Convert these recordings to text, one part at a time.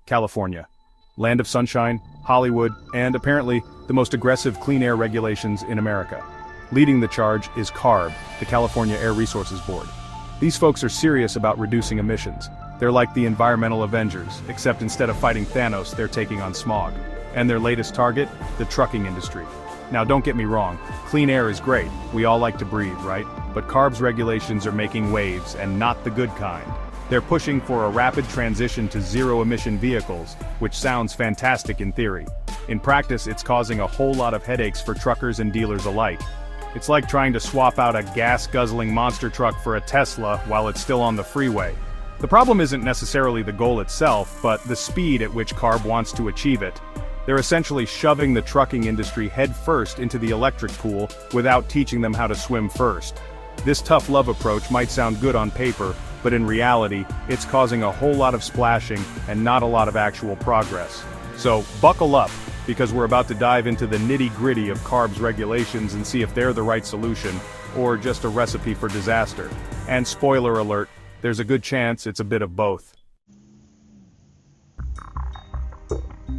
California. Land of sunshine, Hollywood, and apparently the most aggressive clean air regulations in America. Leading the charge is CARB, the California Air Resources Board. These folks are serious about reducing emissions. They're like the environmental Avengers, except instead of fighting Thanos, they're taking on smog. And their latest target? The trucking industry. Now don't get me wrong, clean air is great, we all like to breathe, right? But CARB's regulations are making waves, and not the good kind. They're pushing for a rapid transition to zero-emission vehicles, which sounds fantastic in theory. In practice, it's causing a whole lot of headaches for truckers and dealers alike. It's like trying to swap out a gas-guzzling monster truck for a Tesla while it's still on the freeway. The problem isn't necessarily the goal itself, but the speed at which CARB wants to achieve it. They're essentially shoving the trucking industry headfirst into the electric pool without teaching them how to swim first. This tough love approach might sound good on paper, but in reality, it's causing a whole lot of splashing and not a lot of actual progress. So, buckle up, because we're about to dive into the nitty-gritty of CARB's regulations and see if they're the right solution, or just a recipe for disaster. And spoiler alert, there's a good chance it's a bit of both.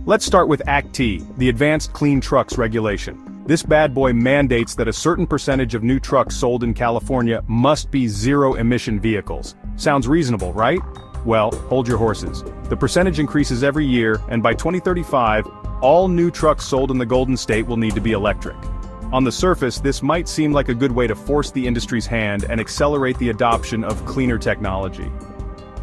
Let's start with Act T, the Advanced Clean Trucks Regulation. This bad boy mandates that a certain percentage of new trucks sold in California must be zero-emission vehicles. Sounds reasonable, right? Well, hold your horses. The percentage increases every year, and by 2035, all new trucks sold in the Golden State will need to be electric. On the surface, this might seem like a good way to force the industry's hand and accelerate the adoption of cleaner technology.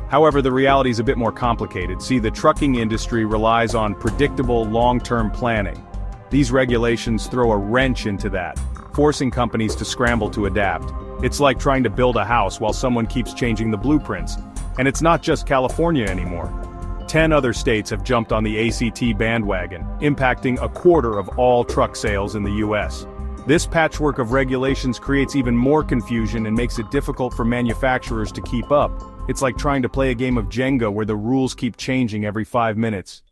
However, the reality is a bit more complicated. See, the trucking industry relies on predictable, long-term planning. These regulations throw a wrench into that, forcing companies to scramble to adapt. It's like trying to build a house while someone keeps changing the blueprints. And it's not just California anymore. 10 other states have jumped on the ACT bandwagon, impacting a quarter of all truck sales in the US. This patchwork of regulations creates even more confusion and makes it difficult for manufacturers to keep up. It's like trying to play a game of Jenga where the rules keep changing every 5 minutes.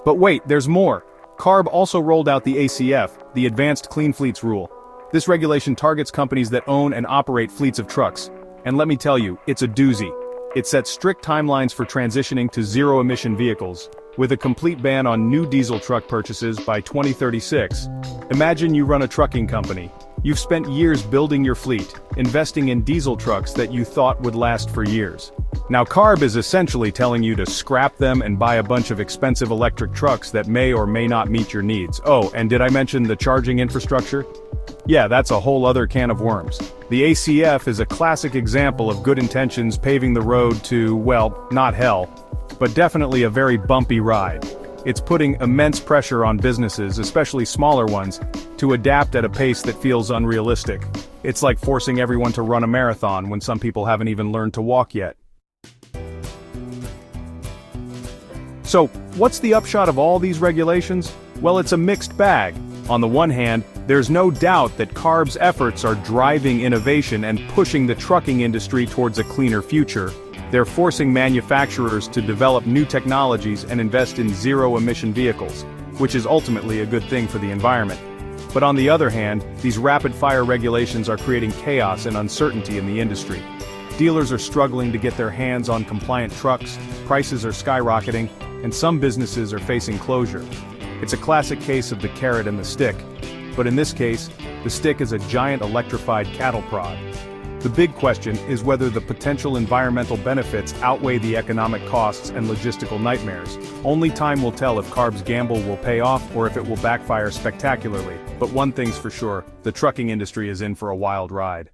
But wait, there's more. CARB also rolled out the ACF, the Advanced Clean Fleets Rule. This regulation targets companies that own and operate fleets of trucks. And let me tell you, it's a doozy. It sets strict timelines for transitioning to zero-emission vehicles, with a complete ban on new diesel truck purchases by 2036. Imagine you run a trucking company. You've spent years building your fleet, investing in diesel trucks that you thought would last for years. Now CARB is essentially telling you to scrap them and buy a bunch of expensive electric trucks that may or may not meet your needs. Oh, and did I mention the charging infrastructure? Yeah, that's a whole other can of worms. The ACF is a classic example of good intentions paving the road to, well, not hell, but definitely a very bumpy ride. It's putting immense pressure on businesses, especially smaller ones, to adapt at a pace that feels unrealistic. It's like forcing everyone to run a marathon when some people haven't even learned to walk yet. So, what's the upshot of all these regulations? Well, it's a mixed bag. On the one hand, there's no doubt that CARB's efforts are driving innovation and pushing the trucking industry towards a cleaner future. They're forcing manufacturers to develop new technologies and invest in zero-emission vehicles, which is ultimately a good thing for the environment. But on the other hand, these rapid-fire regulations are creating chaos and uncertainty in the industry. Dealers are struggling to get their hands on compliant trucks, prices are skyrocketing, and some businesses are facing closure. It's a classic case of the carrot and the stick, but in this case, the stick is a giant electrified cattle prod. The big question is whether the potential environmental benefits outweigh the economic costs and logistical nightmares. Only time will tell if CARB's gamble will pay off or if it will backfire spectacularly. But one thing's for sure, the trucking industry is in for a wild ride.